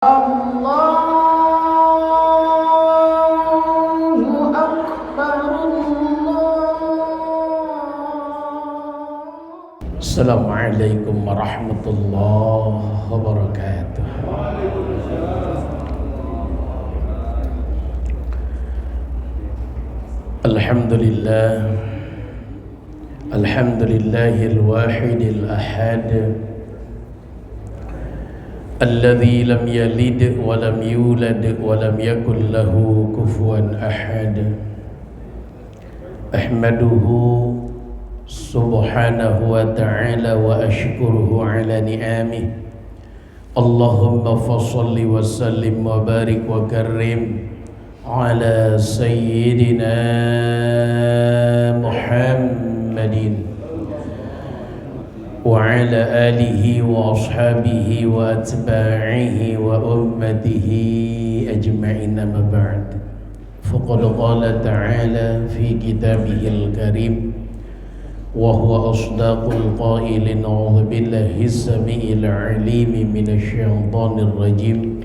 Allahu Akbar, Assalamualaikum warahmatullahi wabarakatuh. Alhamdulillahil wahidil ahad, alladzi lam yalid wa lam yulad wa lam yakul lahu kufuwan ahad. Ahmaduhu subhanahu wa ta'ala wa ashkuruhu ala ni'amih. Allahumma fassalli wa sallim wa barik wa karrim ala sayyidina Muhammadin wa ala alihi wa ashabihi wa atba'ihi wa ummatihi ajma'in, amma ba'd. Faqad qala ta'ala fi kitabihil karim wa huwa asdaqul qailin, a'udzu billahi as-sami'il 'alim minasy syaithanir rajim.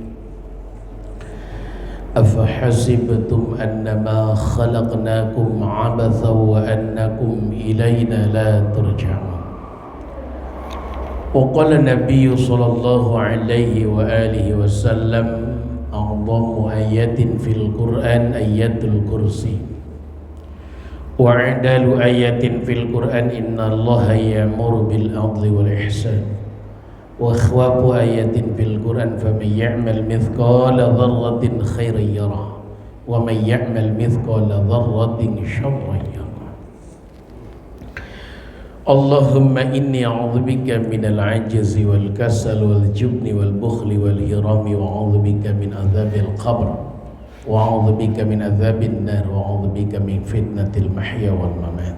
Afahasibtum annama khalaqnakum 'abathan wa annakum ilayna la turja'un. Wa qala Nabi sallallahu alaihi wa alihi wasallam, a'dhamu ayatin fil Qur'an ayatul kursi, wa a'dalu ayatin fil Qur'an innallaha ya'muru bil 'adli wal ihsan, wa akhwafu ayatin fil Qur'an faman ya'mal mithqala dzarratin khairan yarah wa man ya'mal mithqala dzarratin syarran yarah. Allahumma inni a'udzubika minal ajzi wal kasal wal jubni wal bukhli wal hirami, wa a'udzubika min adzabil qabr wa a'udzubika min adzabin nar wa a'udzubika min fitnatil mahya wal mamat.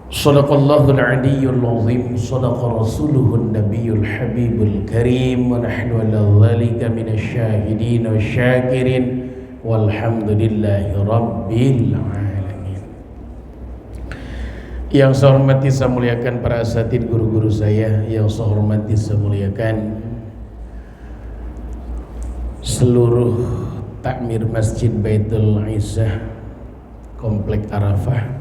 Shadaqallahul aliyyul azim, shadaqa rasuluhun nabiyyul habibul karim, wa nahnu ala dzalika minasy syahidin wasyakirin walhamdulillahi rabbil alamin. Yang saya hormati, saya muliakan para asatidz, guru-guru saya. Yang saya hormati, saya muliakan seluruh takmir Masjid Baitul Izzah Komplek Arafah,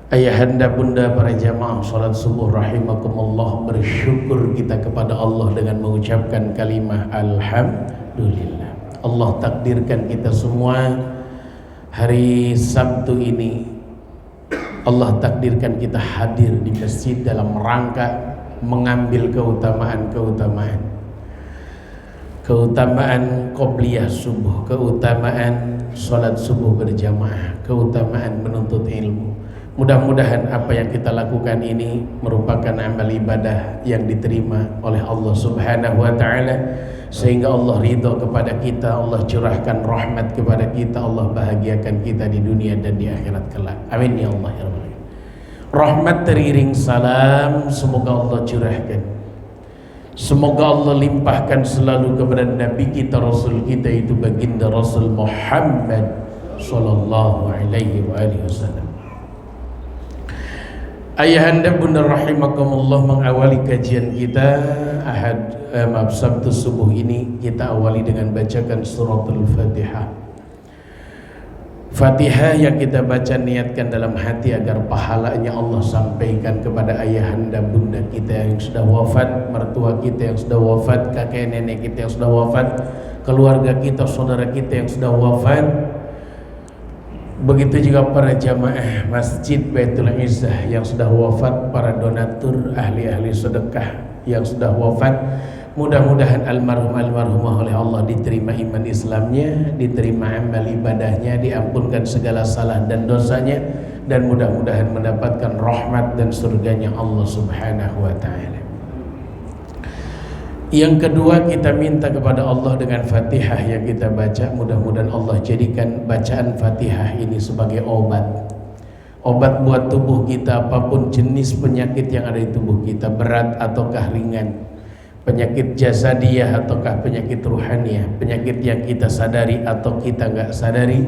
ayahanda bunda para jamaah salat subuh rahimakumullah. Bersyukur kita kepada Allah dengan mengucapkan kalimah alhamdulillah. Allah takdirkan kita semua hari Sabtu ini, Allah takdirkan kita hadir di masjid dalam rangka mengambil keutamaan qobliyah subuh, keutamaan sholat subuh berjamaah, keutamaan menuntut ilmu. Mudah-mudahan apa yang kita lakukan ini merupakan amal ibadah yang diterima oleh Allah Subhanahu wa ta'ala, sehingga Allah ridho kepada kita, Allah curahkan rahmat kepada kita, Allah bahagiakan kita di dunia dan di akhirat kelak. Amin ya Allah ya Rabbal alamin. Rahmat teriring salam semoga Allah curahkan, semoga Allah limpahkan selalu kepada Nabi kita, Rasul kita, itu baginda Rasul Muhammad sallallahu alaihi wa alihi wasallam. Ayahanda bunda rahimakumullah, mengawali kajian kita Sabtu subuh ini kita awali dengan bacakan suratul Fatihah. Fatihah yang kita baca niatkan dalam hati agar pahalanya Allah sampaikan kepada ayahanda bunda kita yang sudah wafat, mertua kita yang sudah wafat, kakek nenek kita yang sudah wafat, keluarga kita, saudara kita yang sudah wafat. Begitu juga para jamaah Masjid Baitul Izzah yang sudah wafat, para donatur, ahli-ahli sedekah yang sudah wafat. Mudah-mudahan almarhumah oleh Allah diterima iman Islamnya, diterima amal ibadahnya, diampunkan segala salah dan dosanya, dan mudah-mudahan mendapatkan rahmat dan surganya Allah Subhanahu wa ta'ala. Yang kedua, kita minta kepada Allah dengan Fatihah yang kita baca, mudah-mudahan Allah jadikan bacaan Fatihah ini sebagai obat buat tubuh kita, apapun jenis penyakit yang ada di tubuh kita, berat ataukah ringan, penyakit jasadiyah ataukah penyakit ruhaniyah, penyakit yang kita sadari atau kita nggak sadari.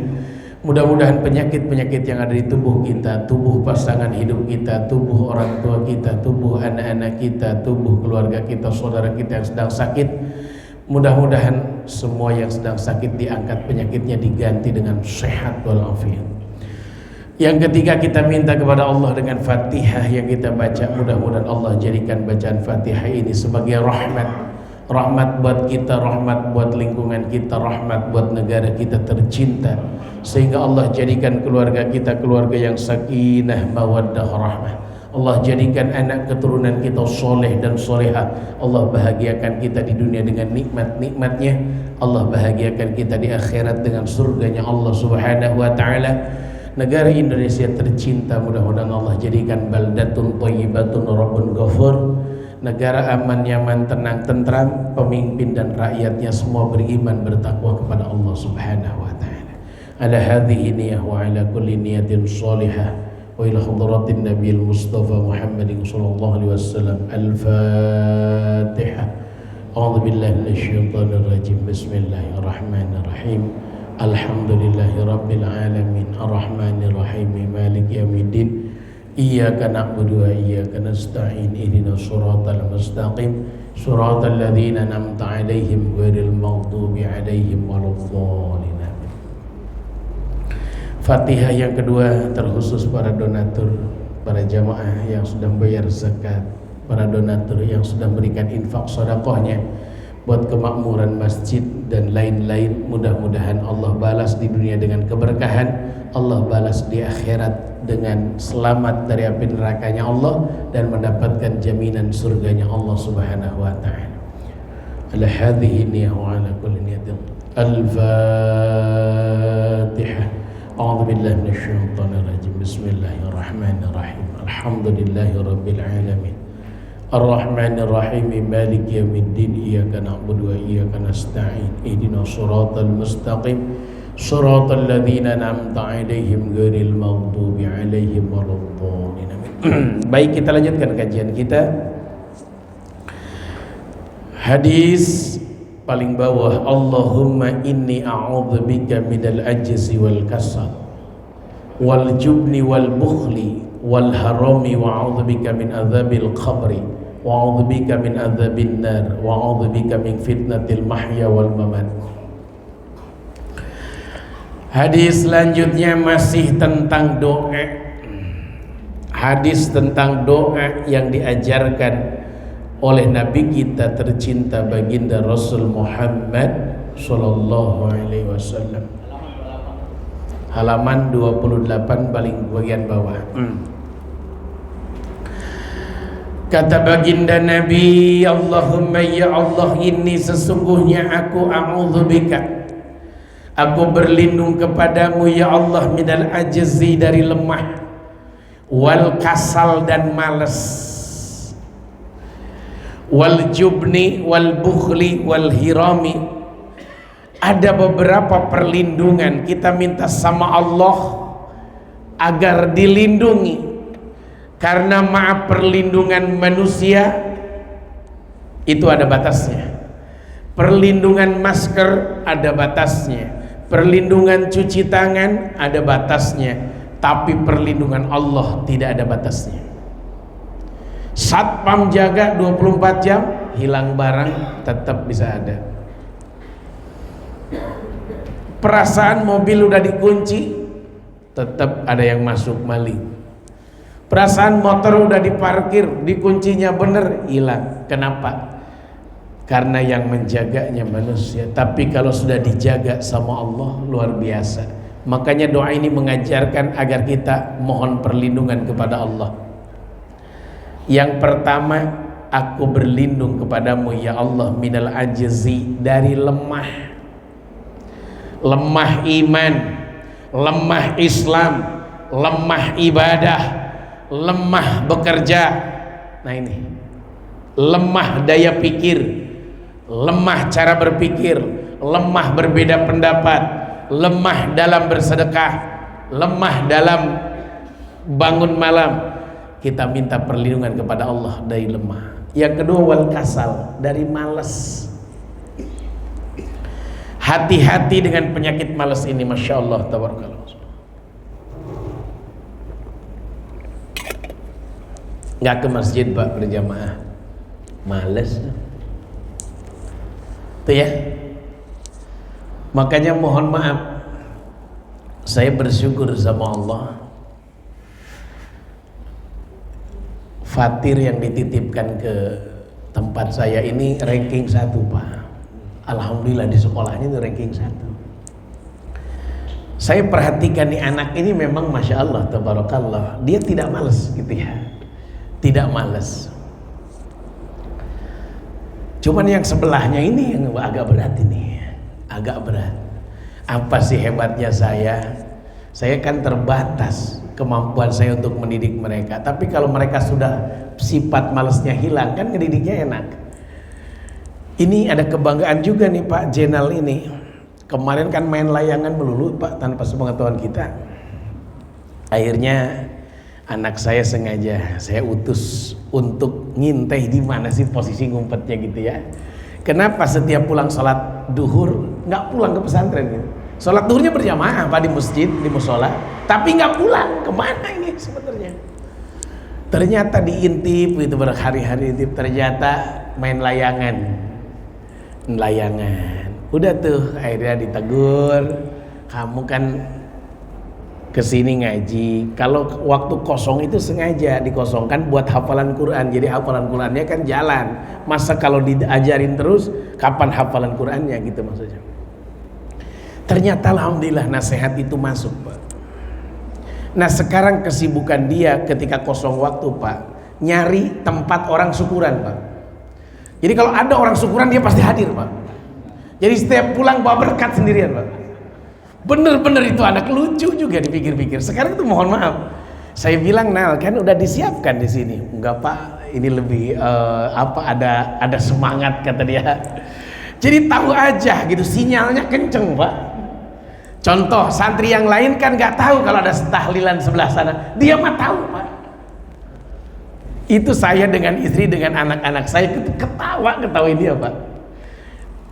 Mudah-mudahan penyakit-penyakit yang ada di tubuh kita, tubuh pasangan hidup kita, tubuh orang tua kita, tubuh anak-anak kita, tubuh keluarga kita, saudara kita yang sedang sakit, mudah-mudahan semua yang sedang sakit diangkat penyakitnya, diganti dengan sehat walafiat. Yang ketiga, kita minta kepada Allah dengan Fatihah yang kita baca, mudah-mudahan Allah jadikan bacaan Fatihah ini sebagai rahmat. Rahmat buat kita, rahmat buat lingkungan kita, rahmat buat negara kita tercinta, sehingga Allah jadikan keluarga kita keluarga yang sakinah, mawaddah, rahmah. Allah jadikan anak keturunan kita soleh dan solehah. Allah bahagiakan kita di dunia dengan nikmat-nikmatnya. Allah bahagiakan kita di akhirat dengan surganya Allah subhanahu wa ta'ala. Negara Indonesia tercinta, mudah-mudahan Allah jadikan baldatun thayyibatun rabbun ghafur. Negara aman, nyaman, tenang, tentram, pemimpin dan rakyatnya semua beriman, bertakwa kepada Allah subhanahu wa ta'ala. Ala hadhihi niyah wa ala kulli niyatin salihah wa ila hadratin nabiyil mustafa Muhammadin sallallahu alaihi wasallam. Al-Fatihah. A'udzu billahi minasyaitonir rajim. Bismillahirrahmanirrahim. Alhamdulillahi rabbil alamin. Arrahmanir rahim. Maliki yaumiddin. Iyyaka na'budu wa iyyaka nasta'in. Ihdinas siratal mustaqim. Siratal ladzina an'amta 'alaihim ghairil maghdubi 'alaihim waladdallin. Fatihah yang kedua terkhusus para donatur, para jamaah yang sudah bayar zakat, para donatur yang sudah berikan infak sedekahnya buat kemakmuran masjid dan lain-lain. Mudah-mudahan Allah balas di dunia dengan keberkahan, Allah balas di akhirat dengan selamat dari api nerakanya Allah dan mendapatkan jaminan surganya Allah subhanahu wa ta'ala. Ala hadhihi niyah wa ala kulli niyatin. Al-Fatihah. A'udzu billahi minasyaitonir rajim. Bismillahirrahmanirrahim. Alhamdulillahi rabbil alamin. Ar-Rahmanir Rahim. Maliki yaumiddin. Iyyaka na'budu wa iyyaka nasta'in. Ihdinas siratal mustaqim. Siratal ladzina an'amta 'alaihim ghairil maghdubi 'alaihim waladdallin. Baik, kita lanjutkan kajian kita. Hadis paling bawah, Allahumma inni a'udzubika minal ajzi wal kasal wal jubni wal bukhli wal harami wa a'udzubika min adzabil qabri wa a'udzubika min adzabin nar wa a'udzubika min fitnatil mahya wal mamat. Hadis selanjutnya masih tentang doa. Hadis tentang doa yang diajarkan oleh Nabi kita tercinta baginda Rasul Muhammad sallallahu alaihi wasallam. Halaman 28 paling bagian bawah. Kata baginda Nabi, Allahumma ya Allah, ini sesungguhnya aku a'udzubika, aku berlindung kepadamu ya Allah, minal ajzi, dari lemah, wal kasal, dan malas, wal jubni wal bukhli wal hirami. Ada beberapa perlindungan kita minta sama Allah agar dilindungi, karena maaf, perlindungan manusia itu ada batasnya. Perlindungan masker ada batasnya, perlindungan cuci tangan ada batasnya, tapi perlindungan Allah tidak ada batasnya. Satpam jaga 24 jam, hilang barang tetap bisa ada. Perasaan mobil udah dikunci, tetap ada yang masuk maling. Perasaan motor udah diparkir, dikuncinya bener, hilang. Kenapa? Karena yang menjaganya manusia. Tapi kalau sudah dijaga sama Allah, luar biasa. Makanya doa ini mengajarkan agar kita mohon perlindungan kepada Allah. Yang pertama, aku berlindung kepadamu ya Allah minal ajzi, dari lemah. Lemah iman, lemah Islam, lemah ibadah, lemah bekerja. Nah ini, lemah daya pikir, lemah cara berpikir, lemah berbeda pendapat, lemah dalam bersedekah, lemah dalam bangun malam. Kita minta perlindungan kepada Allah dari lemah. Yang kedua, wal kasal, dari malas. Hati-hati dengan penyakit malas ini, masya Allah, tabarakallah. nggak ke masjid Pak berjamaah, males tuh ya. Makanya mohon maaf, saya bersyukur sama Allah, fatir yang dititipkan ke tempat saya ini ranking 1 Pak. Alhamdulillah di sekolahnya itu ranking 1. Saya perhatikan nih anak ini memang Masya Allah tabarakallah, dia tidak males gitu ya, tidak males. Cuman yang sebelahnya ini yang agak berat ini, agak berat. Apa sih hebatnya saya? Saya kan terbatas kemampuan saya untuk mendidik mereka. Tapi kalau mereka sudah sifat malesnya hilang, kan ngedidiknya enak. Ini ada kebanggaan juga nih Pak Jenal ini. Kemarin kan main layangan melulu Pak tanpa sepengetahuan kita. Akhirnya anak saya sengaja saya utus untuk ngintai di mana sih posisi ngumpetnya gitu ya. Kenapa setiap pulang sholat duhur nggak pulang ke pesantren gitu? Sholat duhurnya berjamaah Pak di masjid, di musola, tapi nggak pulang. Kemana ini sebenarnya? Ternyata diintip itu berhari-hari intip, ternyata main layangan. Udah tuh akhirnya ditegur, kamu kan kesini ngaji. Kalau waktu kosong itu sengaja dikosongkan buat hafalan Quran. Jadi hafalan Qurannya kan jalan. Masa kalau diajarin terus, kapan hafalan Qurannya gitu maksudnya. Ternyata alhamdulillah nasihat itu masuk Pak. Nah sekarang kesibukan dia ketika kosong waktu Pak, nyari tempat orang syukuran Pak. Jadi kalau ada orang syukuran dia pasti hadir Pak. Jadi setiap pulang bawa berkat sendirian Pak. Bener-bener itu anak lucu juga dipikir-pikir. Sekarang tuh mohon maaf, saya bilang Nal kan udah disiapkan di sini. Enggak Pak, ini lebih ada semangat kata dia. Jadi tahu aja gitu, sinyalnya kenceng Pak. Contoh santri yang lain kan nggak tahu kalau ada tahlilan sebelah sana, dia mah tahu Pak. Itu saya dengan istri dengan anak-anak saya ketawain dia Pak.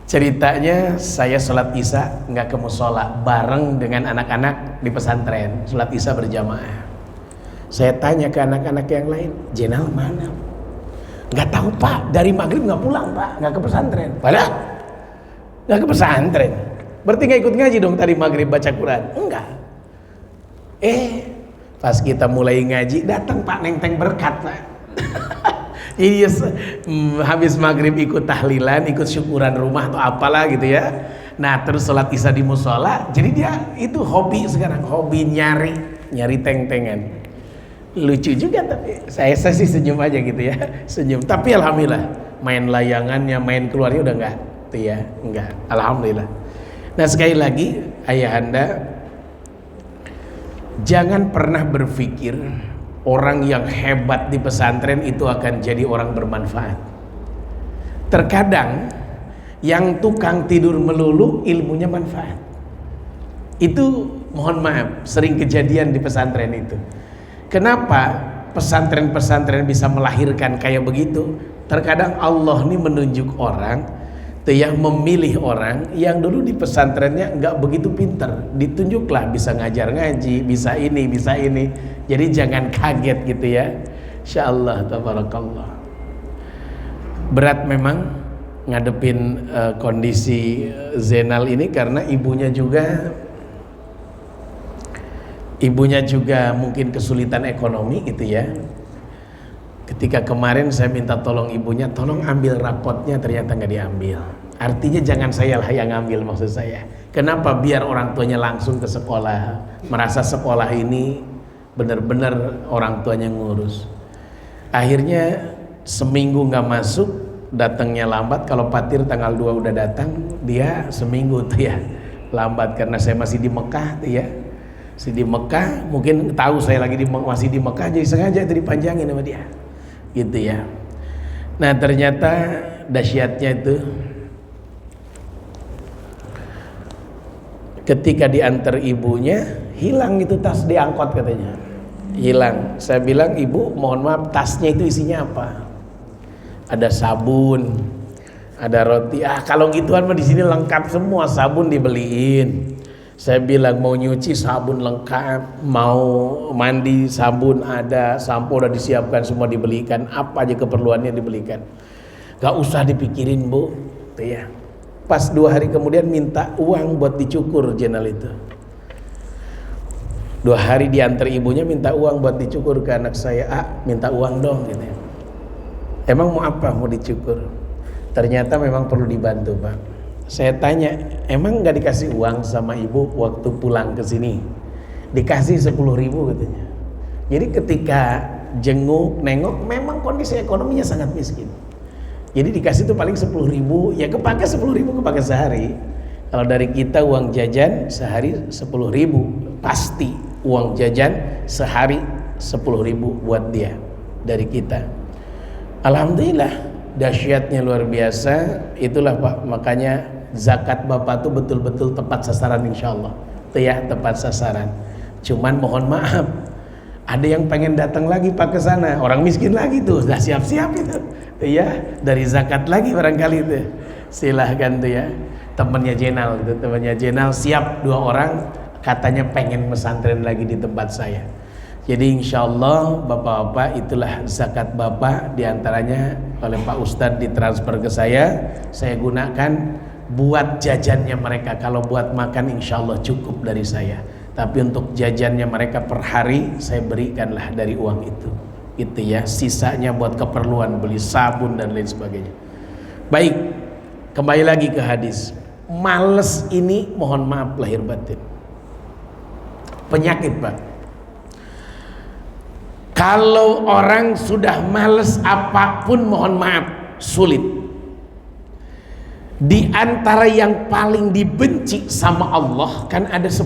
Ceritanya saya sholat isya nggak ke musola bareng dengan anak-anak di pesantren, sholat isya berjamaah. Saya tanya ke anak-anak yang lain, Jenal mana? Nggak tahu Pak, dari maghrib nggak pulang Pak, nggak ke pesantren. Padahal nggak ke pesantren, berarti nggak ikut ngaji dong tadi maghrib baca Quran? Enggak. Pas kita mulai ngaji datang Pak nenteng berkat Pak. Iya, habis maghrib ikut tahlilan, ikut syukuran rumah atau apalah gitu ya. Nah terus sholat isya di musola. Jadi dia itu hobi sekarang, hobi nyari teng-tengan. Lucu juga tapi saya sih senyum aja gitu ya, senyum. Tapi alhamdulillah main layangannya, main keluarnya udah enggak, tuh ya, enggak. Alhamdulillah. Nah sekali lagi ayahanda, jangan pernah berpikir orang yang hebat di pesantren itu akan jadi orang bermanfaat. Terkadang yang tukang tidur melulu ilmunya manfaat. Itu mohon maaf sering kejadian di pesantren itu. Kenapa pesantren-pesantren bisa melahirkan kayak begitu? Terkadang Allah ini menunjuk orang yang memilih orang yang dulu di pesantrennya nggak begitu pinter, ditunjuklah bisa ngajar ngaji, bisa ini. Jadi jangan kaget gitu ya. Insyaallah tabarakallah. Berat memang ngadepin kondisi Zainal ini karena ibunya juga mungkin kesulitan ekonomi gitu ya. Ketika kemarin saya minta tolong ibunya, tolong ambil rapotnya, ternyata nggak diambil. Artinya jangan saya lah yang ngambil maksud saya. Kenapa? Biar orang tuanya langsung ke sekolah, merasa sekolah ini benar-benar orang tuanya ngurus. Akhirnya seminggu nggak masuk, datangnya lambat. Kalau Patir tanggal 2 udah datang, dia seminggu tuh ya lambat karena saya masih di Mekah tuh ya. Masih di Mekah, mungkin tahu saya lagi masih di Mekah, jadi sengaja itu dipanjangin sama dia. Gitu ya. Nah ternyata dahsyatnya itu ketika diantar ibunya hilang itu tas di angkot katanya, hilang. Saya bilang ibu mohon maaf tasnya itu isinya apa? Ada sabun, ada roti. Kalau gituan mah di sini lengkap semua, sabun dibeliin, Saya bilang mau nyuci sabun lengkap, mau mandi sabun ada, sampo udah disiapkan semua dibelikan, apa aja keperluannya dibelikan. Gak usah dipikirin bu, tuh ya. Pas 2 hari kemudian minta uang buat dicukur jenal itu. 2 hari diantar ibunya minta uang buat dicukur ke anak saya. Minta uang dong gitu ya. Emang mau apa mau dicukur? Ternyata memang perlu dibantu pak. Saya tanya, emang nggak dikasih uang sama ibu waktu pulang ke sini? Dikasih 10.000 katanya. Jadi ketika jenguk, nengok, memang kondisi ekonominya sangat miskin. Jadi dikasih tuh paling 10.000, ya kepake 10.000 kepake sehari. Kalau dari kita uang jajan sehari 10.000, pasti uang jajan sehari 10.000 buat dia dari kita. Alhamdulillah, dahsyatnya luar biasa. Itulah pak, makanya zakat bapak tuh betul-betul tepat sasaran insyaallah. Tuh ya, tepat sasaran. Cuman mohon maaf, ada yang pengen datang lagi pak ke sana, orang miskin lagi tuh, udah siap-siap itu. Tuh ya, dari zakat lagi barangkali tuh. Silahkan tuh ya. Temannya Jenal gitu, temannya Jenal siap 2 orang katanya pengen pesantren lagi di tempat saya. Jadi insyaallah bapak-bapak itulah zakat bapak, diantaranya oleh Pak Ustadz ditransfer ke saya gunakan buat jajannya mereka. Kalau buat makan insyaallah cukup dari saya, tapi untuk jajannya mereka per hari saya berikanlah dari uang itu ya, sisanya buat keperluan beli sabun dan lain sebagainya. Baik, kembali lagi ke hadis. Males ini mohon maaf lahir batin penyakit pak. Kalau orang sudah males apapun mohon maaf sulit. Di antara yang paling dibenci sama Allah kan ada 10.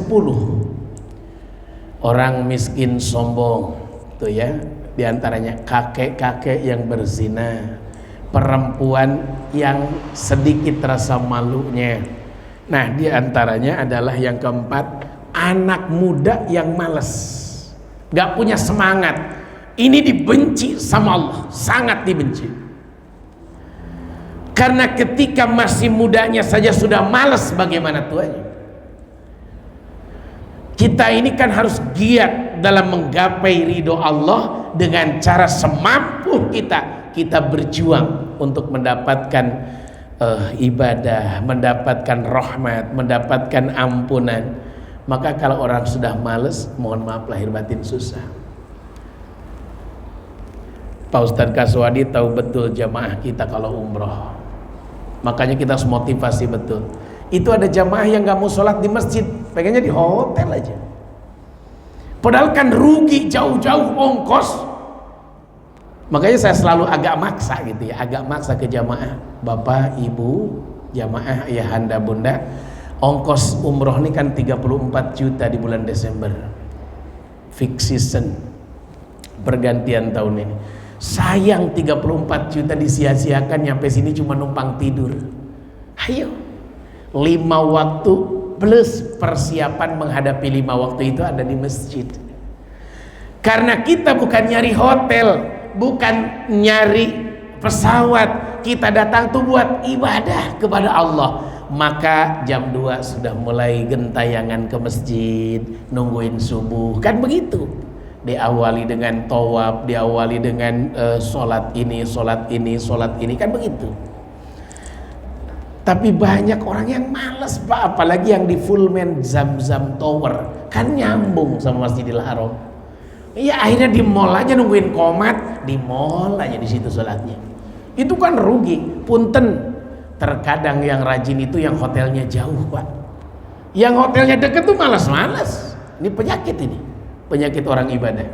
Orang miskin sombong tuh ya, di antaranya kakek-kakek yang berzina, perempuan yang sedikit rasa malunya. Nah, di antaranya adalah yang keempat, anak muda yang malas, gak punya semangat. Ini dibenci sama Allah, sangat dibenci. Karena ketika masih mudanya saja sudah malas, bagaimana tuanya? Kita ini kan harus giat dalam menggapai ridho Allah dengan cara semampu kita berjuang untuk mendapatkan ibadah, mendapatkan rahmat, mendapatkan ampunan. Maka kalau orang sudah males, mohon maaf lahir batin susah. Pak Ustadz Kaswadi tahu betul jamaah kita kalau umroh, makanya kita harus motivasi betul. Itu ada jamaah yang gak mau sholat di masjid, pengennya di hotel aja, padahal kan rugi jauh-jauh ongkos. Makanya saya selalu agak maksa gitu ya, agak maksa ke jamaah, bapak, ibu, jamaah, ayahanda, bunda, ongkos umroh ini kan 34 juta di bulan Desember, fix season, pergantian tahun ini. Sayang 34 juta disia-siakan, nyampe sini cuma numpang tidur. Ayo, 5 waktu plus persiapan menghadapi 5 waktu itu ada di masjid. Karena kita bukan nyari hotel, bukan nyari pesawat, kita datang tuh buat ibadah kepada Allah. Maka jam 2 sudah mulai gentayangan ke masjid, nungguin subuh, kan begitu. Diawali dengan tawaf, diawali dengan sholat ini, kan begitu. Tapi banyak orang yang malas pak, apalagi yang di Fullman Zam-Zam Tower, kan nyambung sama Masjidil Haram. Iya, akhirnya di mall aja nungguin komat, di mall aja di situ sholatnya. Itu kan rugi. Punten, terkadang yang rajin itu yang hotelnya jauh pak, yang hotelnya deket tuh malas-malas. Ini penyakit, ini penyakit orang ibadah.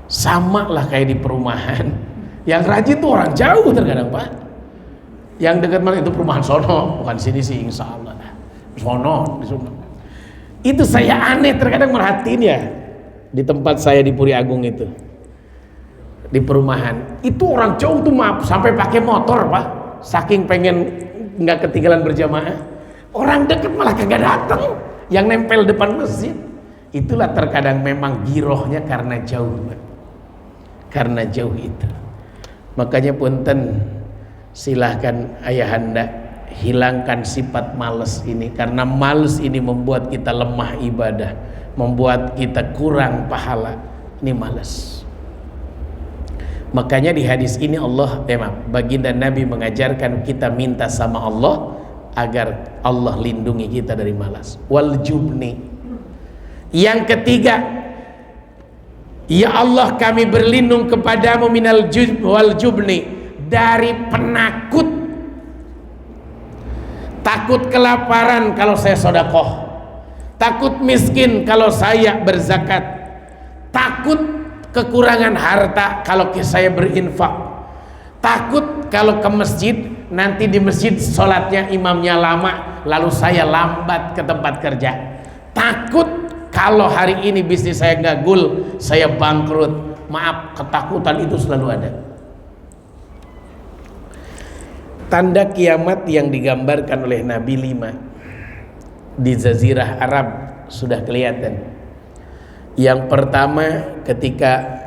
Sama lah kayak di perumahan, yang rajin tuh orang jauh terkadang pak, yang dekat malah itu perumahan sono, bukan sini sih insya Allah sono. Itu saya aneh terkadang merhatiin ya, di tempat saya di Puri Agung itu, di perumahan itu orang jauh tuh maaf sampai pakai motor pak, saking pengen nggak ketinggalan berjamaah. Orang dekat malah kagak datang, yang nempel depan masjid. Itulah terkadang memang girohnya karena jauh, karena jauh itu. Makanya punten, silahkan ayahanda hilangkan sifat malas ini, karena malas ini membuat kita lemah ibadah, membuat kita kurang pahala. Ini malas. Makanya di hadis ini baginda Nabi mengajarkan kita minta sama Allah agar Allah lindungi kita dari malas. Wal jubni. Yang ketiga, ya Allah kami berlindung kepadamu minal wal jubni, dari penakut. Takut kelaparan kalau saya sedekah, takut miskin kalau saya berzakat, takut kekurangan harta kalau saya berinfak, takut kalau ke masjid nanti di masjid sholatnya imamnya lama lalu saya lambat ke tempat kerja, takut kalau hari ini bisnis saya gagul, saya bangkrut. Maaf, ketakutan itu selalu ada. Tanda kiamat yang digambarkan oleh Nabi 5 di Jazirah Arab sudah kelihatan. Yang pertama, ketika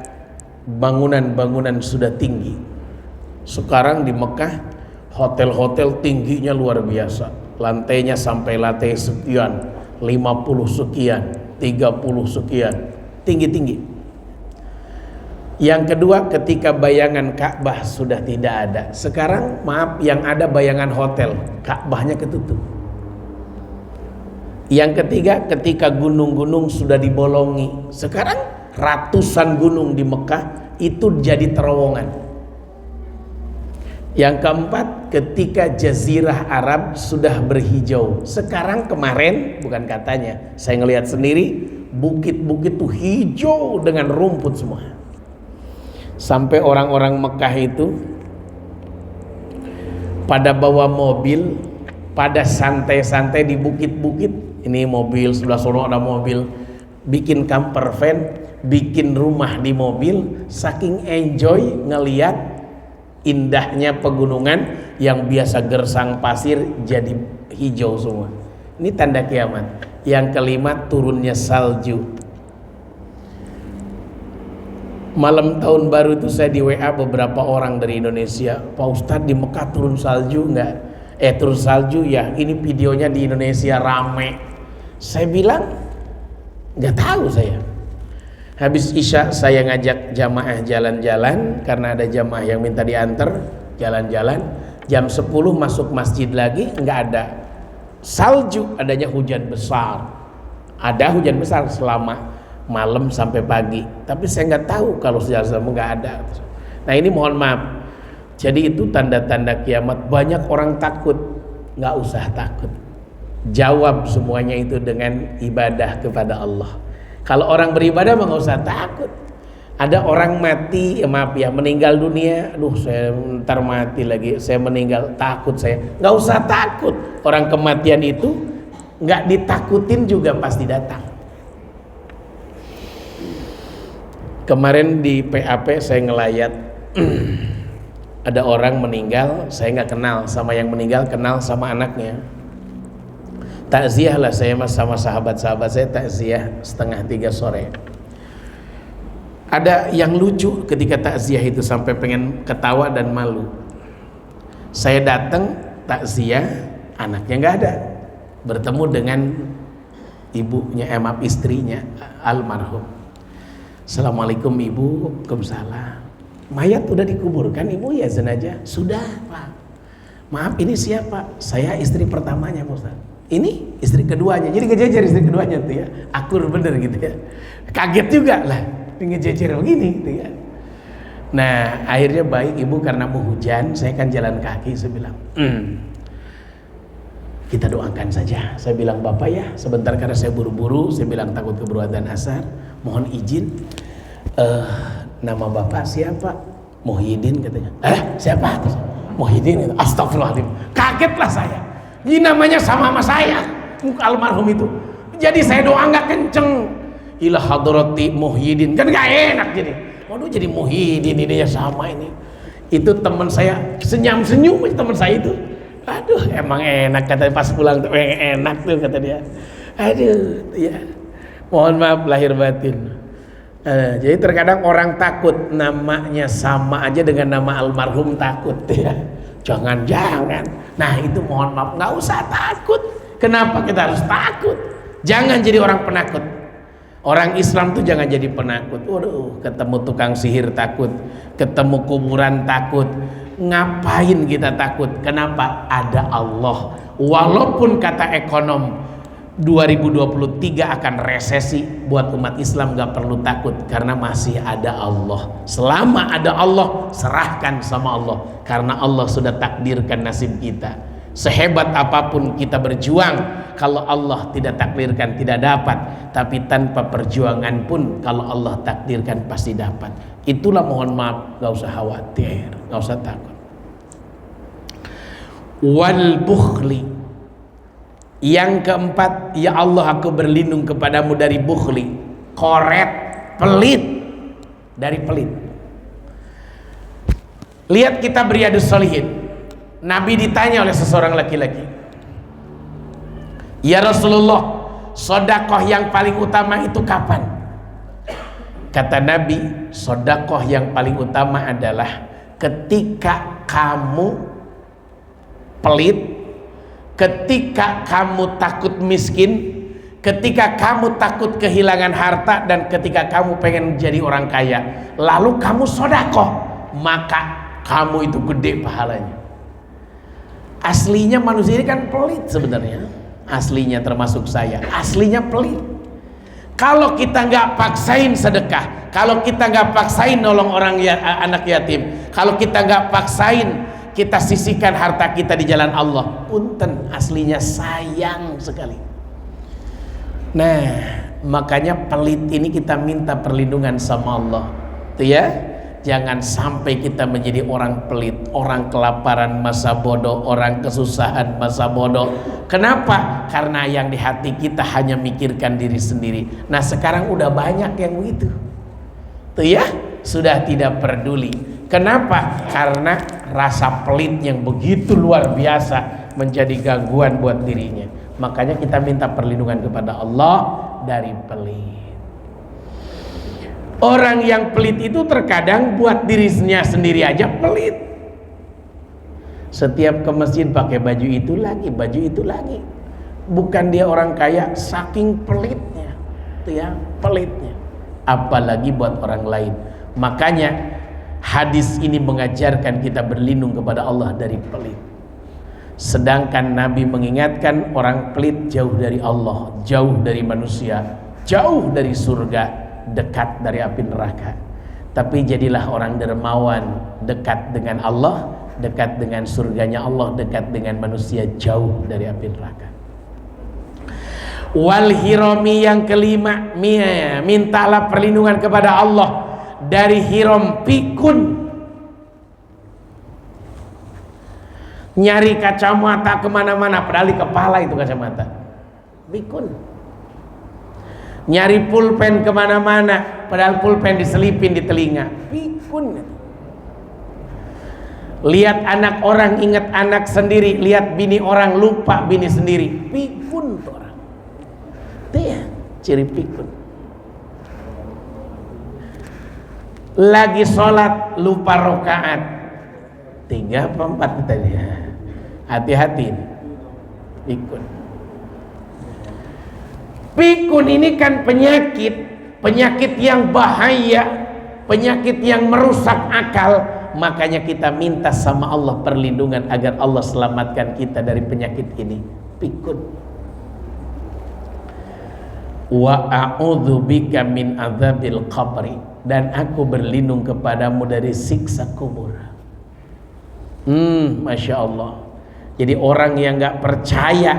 bangunan-bangunan sudah tinggi. Sekarang di Mekah hotel-hotel tingginya luar biasa, lantainya sampai lantai sekian, 50 sekian, 30 sekian, tinggi-tinggi. Yang kedua, ketika bayangan Ka'bah sudah tidak ada. Sekarang maaf, yang ada bayangan hotel, Ka'bahnya ketutup. Yang ketiga, ketika gunung-gunung sudah dibolongi. Sekarang ratusan gunung di Mekah itu jadi terowongan. Yang keempat, ketika Jazirah Arab sudah berhijau. Sekarang kemarin, bukan katanya, saya ngelihat sendiri, bukit-bukit tuh hijau dengan rumput semua. Sampai orang-orang Mekah itu pada bawa mobil, pada santai-santai di bukit-bukit. Ini mobil, sebelah sono ada mobil, bikin camper van, bikin rumah di mobil, saking enjoy ngeliat indahnya pegunungan yang biasa gersang pasir jadi hijau semua. Ini tanda kiamat. Yang kelima, turunnya salju. Malam tahun baru itu saya di WA beberapa orang dari Indonesia, Pak Ustadz di Mekah turun salju enggak? Turun salju ya, ini videonya di Indonesia rame. Saya bilang nggak tahu saya. Habis Isya saya ngajak jamaah jalan-jalan karena ada jamaah yang minta diantar jalan-jalan. Jam 10 masuk masjid lagi, nggak ada salju, adanya hujan besar. Ada hujan besar selama malam sampai pagi, tapi saya nggak tahu kalau sejarah nggak ada. Nah ini mohon maaf. Jadi itu tanda-tanda kiamat. Banyak orang takut, nggak usah takut. Jawab semuanya itu dengan ibadah kepada Allah. Kalau orang beribadah mah nggak usah takut. Ada orang mati, maaf ya, meninggal dunia, aduh saya ntar mati lagi, saya meninggal, takut saya. Nggak usah takut. Orang kematian itu nggak ditakutin juga pasti datang. Kemarin di PAP saya ngelayat, ada orang meninggal, saya nggak kenal sama yang meninggal, kenal sama anaknya. Takziah lah saya sama sahabat-sahabat saya, takziah 2:30 sore. Ada yang lucu ketika takziah itu sampai pengen ketawa dan malu. Saya datang takziah, anaknya nggak ada, bertemu dengan ibunya, istrinya almarhum. Assalamualaikum ibu. Waalaikumsalam. Mayat udah dikuburkan ibu? Ya jenazah sudah pak. Maaf ini siapa? Saya istri pertamanya Pak Ustaz. Ini istri keduanya, jadi ngejejer istri keduanya tuh ya, akur bener gitu ya. Kaget juga lah, ngejejer begini gitu ya. Nah akhirnya baik ibu, karena mau hujan, saya kan jalan kaki, saya bilang, kita doakan saja. Saya bilang bapak ya, sebentar karena saya buru-buru, saya bilang takut keburu adzan asar, mohon izin. Nama bapak siapa? Muhyiddin katanya. Siapa? Muhyiddin. Astagfirullahaladzim. Kagetlah saya. Ini namanya sama saya, almarhum itu. Jadi saya doa nggak kenceng. Ila hadrati Muhyiddin, kan nggak enak jadi. Waduh jadi Muhyiddin ini ya sama ini. Itu teman saya senyum-senyum teman saya itu. Aduh emang enak kata pas pulang tuh enak tuh kata dia. Aduh ya. Mohon maaf lahir batin. Jadi terkadang orang takut namanya sama aja dengan nama almarhum takut ya. Jangan-jangan Nah itu mohon maaf, nggak usah takut. Kenapa kita harus takut? Jangan jadi orang penakut. Orang Islam tuh jangan jadi penakut. Waduh, ketemu tukang sihir takut, ketemu kuburan takut. Ngapain kita takut? Kenapa? Ada Allah. Walaupun kata ekonom 2023 akan resesi, buat umat Islam gak perlu takut karena masih ada Allah. Selama ada Allah, serahkan sama Allah karena Allah sudah takdirkan nasib kita. Sehebat apapun kita berjuang, kalau Allah tidak takdirkan tidak dapat. Tapi tanpa perjuangan pun kalau Allah takdirkan pasti dapat. Itulah mohon maaf, gak usah khawatir, gak usah takut. Wal bukhli. Yang keempat, ya Allah aku berlindung kepadamu dari bukhli, koret, pelit, dari pelit. Lihat kitab Riyadhus Shalihin, Nabi ditanya oleh seseorang laki-laki, ya Rasulullah, sedekah yang paling utama itu kapan? Kata Nabi, sedekah yang paling utama adalah ketika kamu pelit, ketika kamu takut miskin, ketika kamu takut kehilangan harta, dan ketika kamu pengen jadi orang kaya, lalu kamu sedekah, maka kamu itu gede pahalanya. Aslinya manusia ini kan pelit sebenarnya. Aslinya termasuk saya, aslinya pelit. Kalau kita nggak paksain sedekah, kalau kita nggak paksain nolong orang anak yatim, kalau kita nggak paksain kita sisihkan harta kita di jalan Allah, punten, aslinya sayang sekali. Nah, makanya pelit ini kita minta perlindungan sama Allah, tuh ya. Jangan sampai kita menjadi orang pelit, orang kelaparan masa bodoh, orang kesusahan masa bodoh. Kenapa? Karena yang di hati kita hanya mikirkan diri sendiri. Nah sekarang udah banyak yang begitu, tuh ya, sudah tidak peduli. Kenapa? Karena rasa pelit yang begitu luar biasa menjadi gangguan buat dirinya. Makanya kita minta perlindungan kepada Allah dari pelit. Orang yang pelit itu terkadang buat dirinya sendiri aja pelit. Setiap ke masjid pakai baju itu lagi, baju itu lagi. Bukan dia orang kaya, saking pelitnya, itu ya, pelitnya. Apalagi buat orang lain. Makanya hadis ini mengajarkan kita berlindung kepada Allah dari pelit. Sedangkan Nabi mengingatkan orang pelit jauh dari Allah, jauh dari manusia, jauh dari surga, dekat dari api neraka. Tapi jadilah orang dermawan, dekat dengan Allah, dekat dengan surganya Allah, dekat dengan manusia, jauh dari api neraka. Wal hirami, yang kelima, mintalah perlindungan kepada Allah dari hiram pikun. Nyari kacamata kemana-mana, padahal di kepala itu kacamata, pikun. Nyari pulpen kemana-mana, padahal pulpen diselipin di telinga, pikun. Lihat anak orang ingat anak sendiri, lihat bini orang lupa bini sendiri, pikun tuh orang. Itu ya ciri pikun. Lagi sholat lupa rokaat, 3 apa 4 tadi ya. Hati-hati, pikun. Pikun ini kan penyakit yang bahaya, penyakit yang merusak akal. Makanya kita minta sama Allah perlindungan agar Allah selamatkan kita dari penyakit ini, pikun. Wa a'udzubika min adzabil qabri, dan aku berlindung kepadamu dari siksa kubur. Masya Allah. Jadi orang yang gak percaya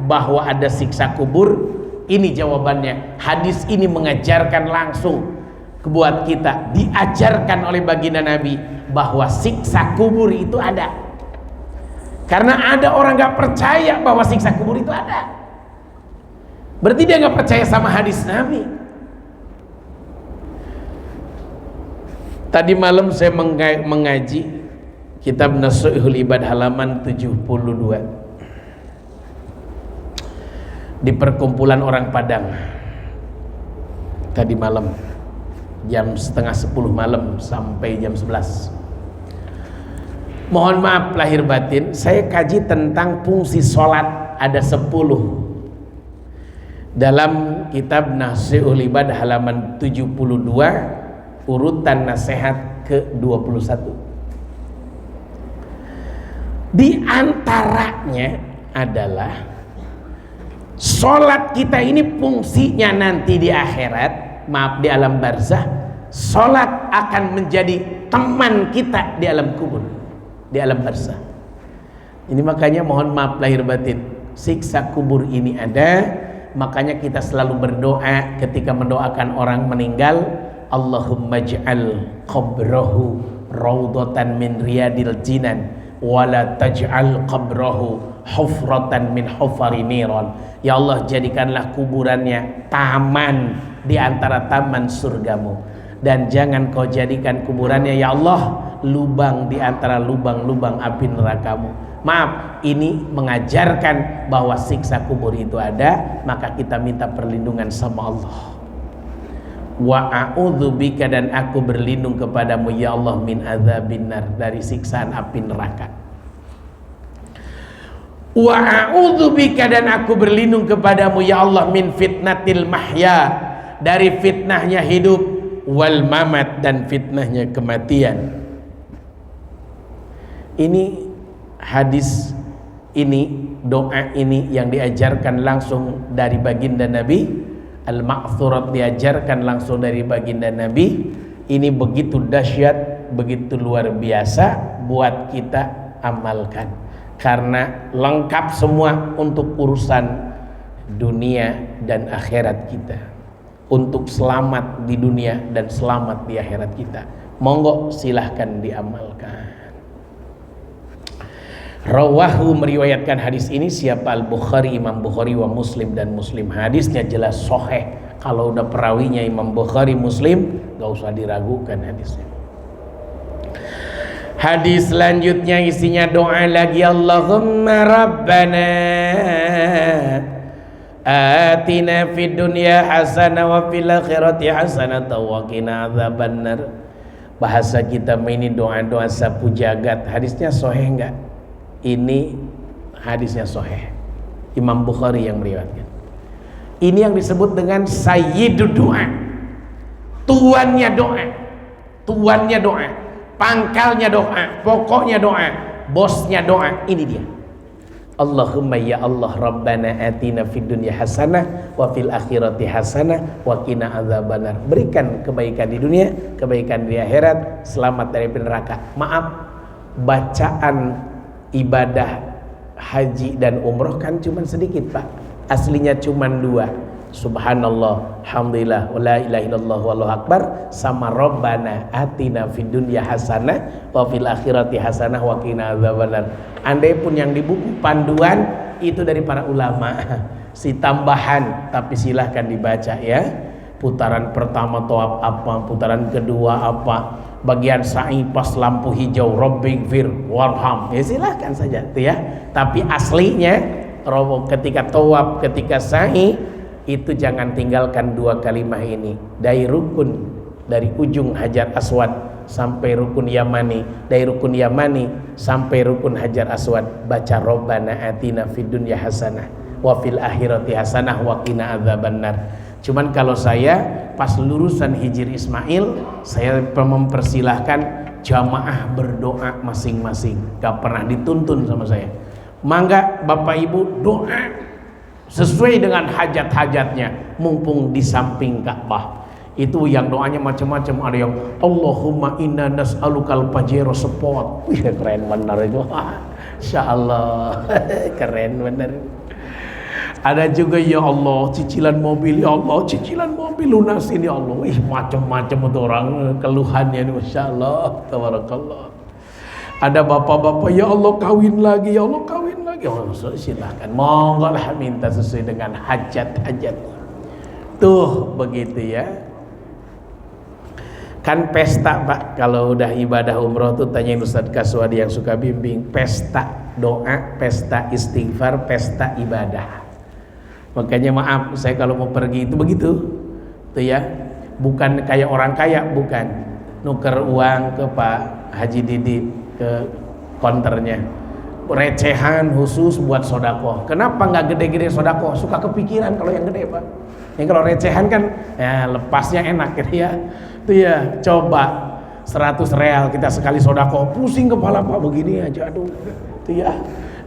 bahwa ada siksa kubur, ini jawabannya. Hadis ini mengajarkan langsung buat kita, diajarkan oleh baginda Nabi bahwa siksa kubur itu ada. Karena ada orang gak percaya bahwa siksa kubur itu ada, berarti dia gak percaya sama hadis Nabi. Tadi malam saya mengaji kitab Nasuhul Ibad halaman 72 di perkumpulan orang Padang. Tadi malam jam setengah 10 malam sampai jam 11. Mohon maaf lahir batin, saya kaji tentang fungsi sholat ada 10 dalam kitab Nasiul Ibadah halaman 72 urutan nasihat ke-21. Di antaranya adalah sholat kita ini fungsinya nanti di akhirat, maaf di alam barzah, sholat akan menjadi teman kita di alam kubur, di alam barzah. Ini makanya mohon maaf lahir batin, siksa kubur ini ada, makanya kita selalu berdoa ketika mendoakan orang meninggal, Allahumma ja'al qabrahu raudhatan min riyadil jinan wala taj'al qabrahu hufratan min hufari niran. Ya Allah, jadikanlah kuburannya taman di antara taman surgamu, dan jangan kau jadikan kuburannya ya Allah lubang di antara lubang-lubang api nerakamu. Maaf, ini mengajarkan bahwa siksa kubur itu ada, maka kita minta perlindungan sama Allah. Wa a'udzubika, dan aku berlindung kepadamu ya Allah min adzabin nar, dari siksaan api neraka. Wa a'udzubika, dan aku berlindung kepadamu ya Allah min fitnatil mahya, dari fitnahnya hidup, wal mamat, dan fitnahnya kematian. Ini hadis ini, doa ini yang diajarkan langsung dari baginda Nabi, al-ma'thurat diajarkan langsung dari baginda Nabi. Ini begitu dahsyat, begitu luar biasa buat kita amalkan, karena lengkap semua untuk urusan dunia dan akhirat kita, untuk selamat di dunia dan selamat di akhirat kita. Monggo silahkan diamalkan. Rawahu, meriwayatkan hadis ini siapa? Al-Bukhari, Imam Bukhari, wa Muslim, dan Muslim. Hadisnya jelas sahih. Kalau udah perawinya Imam Bukhari, Muslim, gak usah diragukan hadisnya. Hadis selanjutnya isinya doa lagi, Allahumma Rabbana atina fid dunya hasanah wa fil akhirati hasanah wa qina adzabannar. Bahasa kita ini doa-doa sapu jagat. Hadisnya sahih enggak? Ini hadisnya sahih, Imam Bukhari yang meriwayatkan. Ini yang disebut dengan sayyidud doa, tuannya doa, tuannya doa, pangkalnya doa, pokoknya doa, bosnya doa. Ini dia, Allahumma ya Allah Rabbana atina fid dunya hasanah wa fil akhirati hasanah wa qina adzabannar. Berikan kebaikan di dunia, kebaikan di akhirat, selamat dari neraka. Maaf, bacaan ibadah haji dan umroh kan cuma sedikit Pak, aslinya cuma 2, subhanallah, alhamdulillah, wa la ilaha illallah, wallahu akbar, sama Rabbana atina fid dunya hasanah wa fil akhirati hasanah wa qina adzabannar. Andai pun yang di buku panduan itu dari para ulama, si tambahan, tapi silahkan dibaca ya. Putaran pertama tawaf apa, putaran kedua apa, bagian sa'i pas lampu hijau Rabbighfir warham, ya silahkan saja tuh ya. Tapi aslinya ketika tawaf, ketika sa'i itu jangan tinggalkan 2 kalimat ini, dari rukun, dari ujung Hajar Aswad sampai rukun Yamani, dari rukun Yamani sampai rukun Hajar Aswad, baca Rabbana atina fid dunya hasanah wa fil akhirati hasanah wa qina adzabannar. Cuman kalau saya pas lulusan Hijri Ismail, saya mempersilahkan jamaah berdoa masing-masing, gak pernah dituntun sama saya. Mangga Bapak Ibu doa sesuai dengan hajat-hajatnya, mumpung di samping Ka'bah. Itu yang doanya macam-macam, ada yang Allahumma inna nas'alukal pajero spot. Wih, keren benar itu. Insyaallah keren benar. Ada juga ya Allah cicilan mobil, ya Allah cicilan mobil lunasin ya Allah. Ih, macam-macam itu orang keluhannya ini, Masya Allah, tabarakallah. Ada bapak-bapak, ya Allah kawin lagi, ya Allah kawin lagi. Oh, silahkan, monggo lah minta sesuai dengan hajat-hajat. Tuh begitu ya. Kan pesta Pak, kalau udah ibadah umroh tuh tanyain Ustadz Kaswadi yang suka bimbing. Pesta doa, pesta istighfar, pesta ibadah. Makanya maaf, saya kalau mau pergi itu begitu tuh ya, bukan kayak orang kaya, bukan nuker uang ke Pak Haji Didi, ke konternya. Recehan khusus buat sodako. Kenapa nggak gede-gede sodako? Suka kepikiran kalau yang gede, Pak. Yang kalau recehan kan ya lepasnya enak gitu ya. Itu ya, coba 100 real kita sekali sodako, pusing kepala Pak, begini aja, aduh. Itu ya.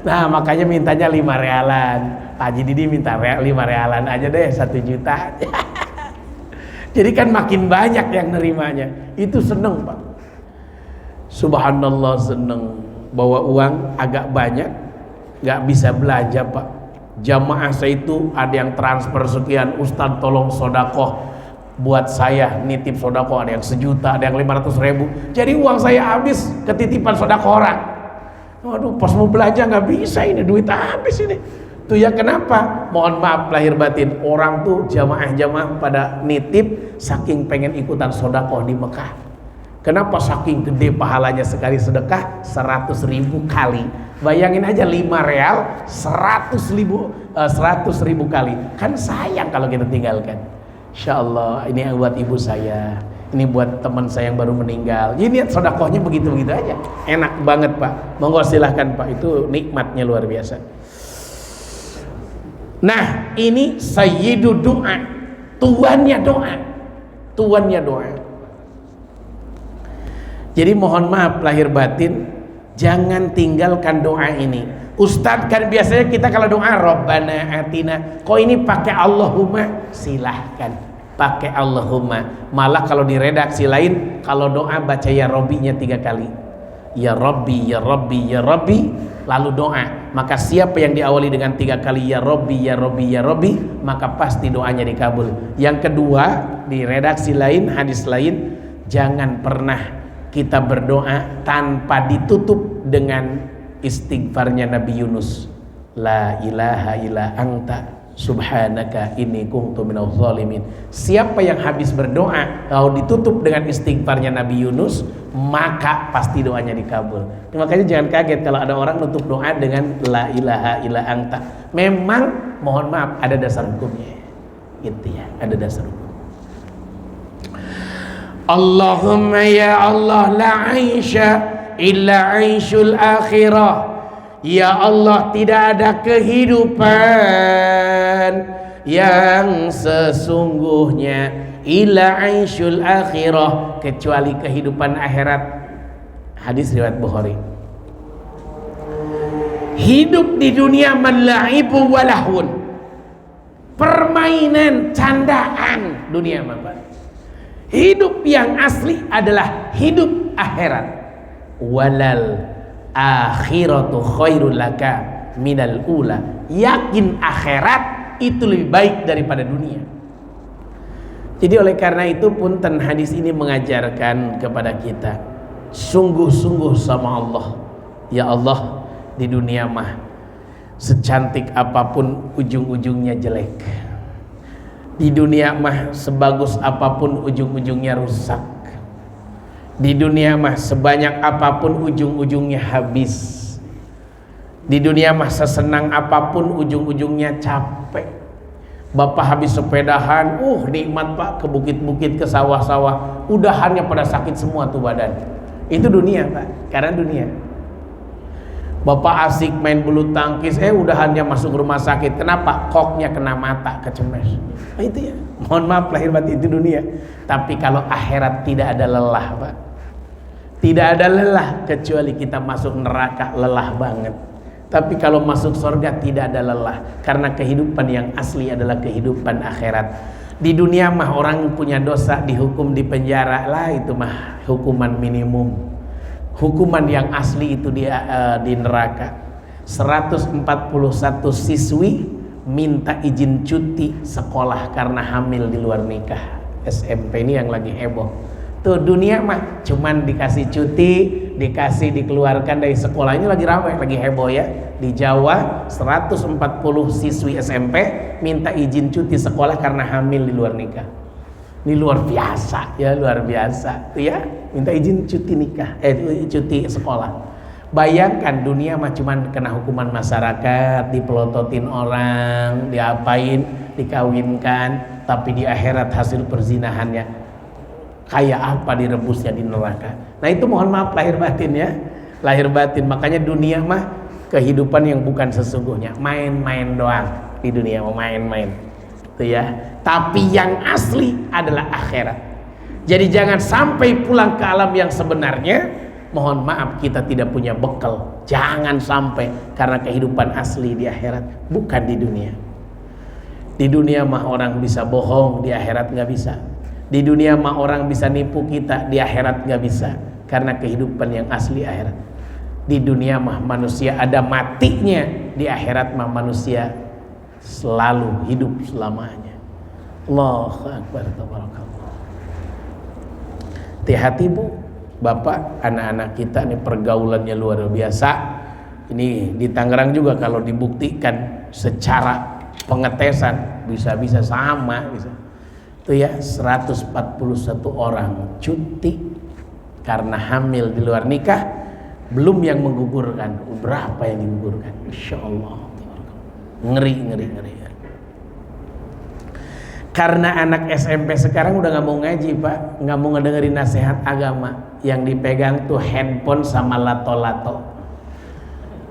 Nah makanya mintanya 5 realan. Pak Haji Didi minta 5 realan aja deh, 1 juta. Jadi kan makin banyak yang nerimanya. Itu seneng, Pak. Subhanallah, seneng. Bawa uang agak banyak, nggak bisa belanja, Pak. Jamaah saya itu ada yang transfer sekian, Ustadz tolong sodakoh buat saya, nitip sodakoh, ada yang 1 juta, ada yang 500.000. Jadi uang saya habis ketitipan sodakoh orang. Waduh, pas mau belanja nggak bisa, ini duit habis ini. Tuh ya, kenapa? Mohon maaf lahir batin, orang tuh jamaah-jamaah pada nitip saking pengen ikutan sodakoh di Mekah. Kenapa? Saking gede pahalanya sekali sedekah 100.000 kali. Bayangin aja 5 real 100.000 kali. Kan sayang kalau kita tinggalkan. Insya Allah ini buat ibu saya, ini buat teman saya yang baru meninggal. Ini sedekahnya begitu-begitu aja. Enak banget, Pak. Monggo silahkan, Pak. Itu nikmatnya luar biasa. Nah, ini sayyidu doa. Tuannya doa. Tuannya doa. Jadi mohon maaf lahir batin, jangan tinggalkan doa ini. Ustadz kan biasanya kita kalau doa Rabbana atina, kok ini pakai Allahumma? Silahkan pakai Allahumma. Malah kalau di redaksi lain, kalau doa baca ya Rabbi-nya 3 kali. Ya Rabbi, ya Rabbi, ya Rabbi, lalu doa. Maka siapa yang diawali dengan 3 kali ya Rabbi, ya Rabbi, ya Rabbi, maka pasti doanya dikabul. Yang kedua, di redaksi lain, hadis lain, jangan pernah kita berdoa tanpa ditutup dengan istighfarnya Nabi Yunus. La ilaha illa anta subhanaka inni kuntu minadz zalimin. Siapa yang habis berdoa lalu ditutup dengan istighfarnya Nabi Yunus, maka pasti doanya dikabul. Makanya jangan kaget kalau ada orang nutup doa dengan la ilaha illa anta. Memang mohon maaf ada dasar hukumnya. Gitu ya, ada dasar hukum. Allahumma ya Allah la aisha illa aishul akhirah. Ya Allah, tidak ada kehidupan yang sesungguhnya illa aishul akhirah, kecuali kehidupan akhirat. Hadis riwayat Bukhari. Hidup di dunia malaibu walahun, permainan, candaan dunia, Bapak. Hidup yang asli adalah hidup akhirat. Walal akhiratu khairul laka minal ula. Yakin akhirat itu lebih baik daripada dunia. Jadi oleh karena itu punten, hadis ini mengajarkan kepada kita sungguh-sungguh sama Allah. Ya Allah, di dunia mah secantik apapun ujung-ujungnya jelek. Di dunia mah sebagus apapun ujung-ujungnya rusak. Di dunia mah sebanyak apapun ujung-ujungnya habis. Di dunia mah sesenang apapun ujung-ujungnya capek. Bapak habis sepedahan, nikmat Pak, ke bukit-bukit, ke sawah-sawah, udahannya pada sakit semua tuh badan. Itu dunia, Pak, karena dunia. Bapak asik main bulu tangkis, udahannya masuk rumah sakit. Kenapa? Koknya kena mata, kecemes. Nah, itu ya. Mohon maaf lahir batin, itu dunia. Tapi kalau akhirat tidak ada lelah, Pak. Tidak ada lelah kecuali kita masuk neraka lelah banget. Tapi kalau masuk surga tidak ada lelah, karena kehidupan yang asli adalah kehidupan akhirat. Di dunia mah orang punya dosa dihukum di penjara lah, itu mah hukuman minimum. Hukuman yang asli itu di neraka. 141 siswi minta izin cuti sekolah karena hamil di luar nikah. SMP ini yang lagi heboh. Tuh dunia mah cuman dikasih cuti, dikeluarkan dari sekolah. Ini lagi ramai, lagi heboh ya. Di Jawa 140 siswi SMP minta izin cuti sekolah karena hamil di luar nikah. Ini luar biasa ya, luar biasa tuh ya, minta izin cuti nikah, cuti sekolah. Bayangkan dunia mah cuman kena hukuman masyarakat, dipelototin orang, diapain, dikawinkan, tapi di akhirat hasil perzinahannya kayak apa direbusnya di neraka. Nah itu mohon maaf lahir batin ya, lahir batin. Makanya dunia mah kehidupan yang bukan sesungguhnya, main-main doang di dunia, mau main-main itu ya. Tapi yang asli adalah akhirat. Jadi jangan sampai pulang ke alam yang sebenarnya, mohon maaf kita tidak punya bekal. Jangan sampai, karena kehidupan asli di akhirat bukan di dunia. Di dunia mah orang bisa bohong, di akhirat nggak bisa. Di dunia mah orang bisa nipu kita, di akhirat nggak bisa. Karena kehidupan yang asli akhirat. Di dunia mah manusia ada matinya, di akhirat mah manusia selalu hidup selamanya. Allahu Akbar, tabarakallah. Hati-hati Bu, Bapak, anak-anak kita ini pergaulannya luar biasa. Ini di Tangerang juga kalau dibuktikan secara pengetesan bisa-bisa sama bisa. Itu ya 141 orang cuti karena hamil di luar nikah, belum yang menggugurkan. Berapa yang digugurkan? Insya Allah. Ngeri. Karena anak SMP sekarang udah nggak mau ngaji Pak, nggak mau ngedengerin nasihat agama. Yang dipegang tuh handphone sama lato-lato.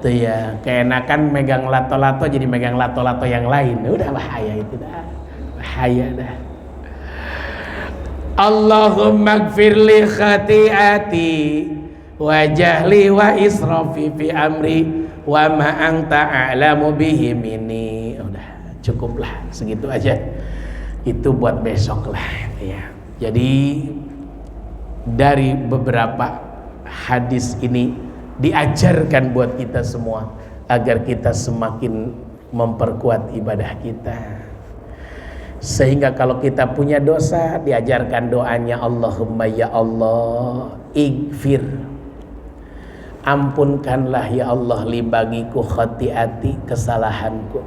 Tuh ya, keenakan megang lato-lato jadi megang lato-lato yang lain. Udah bahaya itu dah. Bahaya dah. Allahumma gfirli khati'ati wa jahli wa israfi fi amri wa ma anta a'lamu bihi minni. Udah, cukuplah segitu aja. Itu buat besok lah ya. Jadi dari beberapa hadis ini diajarkan buat kita semua agar kita semakin memperkuat ibadah kita. Sehingga kalau kita punya dosa, diajarkan doanya Allahumma ya Allah ighfir, ampunkanlah ya Allah li bagiku khati'ati, kesalahanku,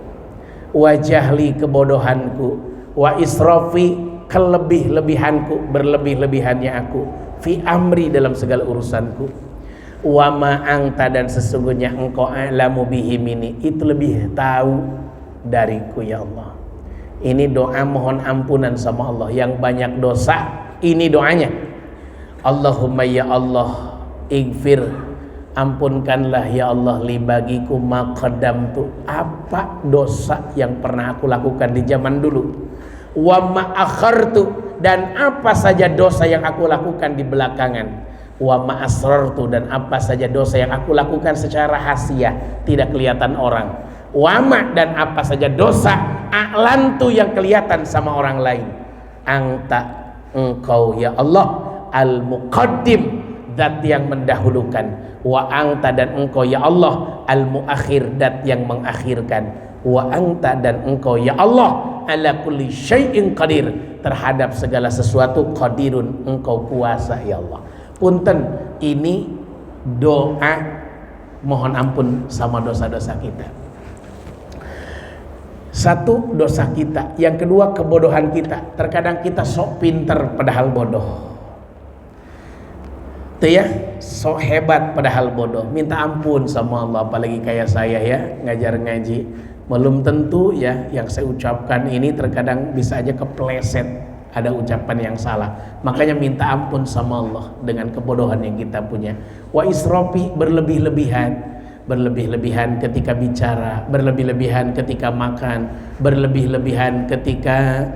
wa jahli, kebodohanku, wa israfi, kelebih-lebihanku, berlebih-lebihannya aku, fi amri, dalam segala urusanku, wa ma anta, dan sesungguhnya engkau a'lamu bihi minni, itu lebih tahu dariku ya Allah. Ini doa mohon ampunan sama Allah yang banyak dosa. Ini doanya, Allahumma ya Allah ighfir, ampunkanlah ya Allah li bagiku ma qaddamtu, apa dosa yang pernah aku lakukan di zaman dulu, wa ma akhartu, dan apa saja dosa yang aku lakukan di belakangan, wa ma asrartu, dan apa saja dosa yang aku lakukan secara rahasia tidak kelihatan orang, wa ma, dan apa saja dosa a'lantu yang kelihatan sama orang lain, anta, engkau ya Allah al-muqaddim, zat yang mendahulukan, wa anta, dan engkau ya Allah al-muakhir, zat yang mengakhirkan, wa anta, dan engkau ya Allah ala kulli syai'in qadir, terhadap segala sesuatu qadirun, engkau kuasa ya Allah. Punten, ini doa mohon ampun sama dosa-dosa kita. Satu, dosa kita. Yang kedua, kebodohan kita. Terkadang kita sok pinter padahal bodoh. Itu ya, sok hebat padahal bodoh. Minta ampun sama Allah. Apalagi kayak saya ya, ngajar ngaji. Belum tentu ya yang saya ucapkan ini terkadang bisa aja kepleset, ada ucapan yang salah. Makanya minta ampun sama Allah dengan kebodohan yang kita punya. Wa israfi, berlebih-lebihan. Berlebih-lebihan ketika bicara, berlebih-lebihan ketika makan, berlebih-lebihan ketika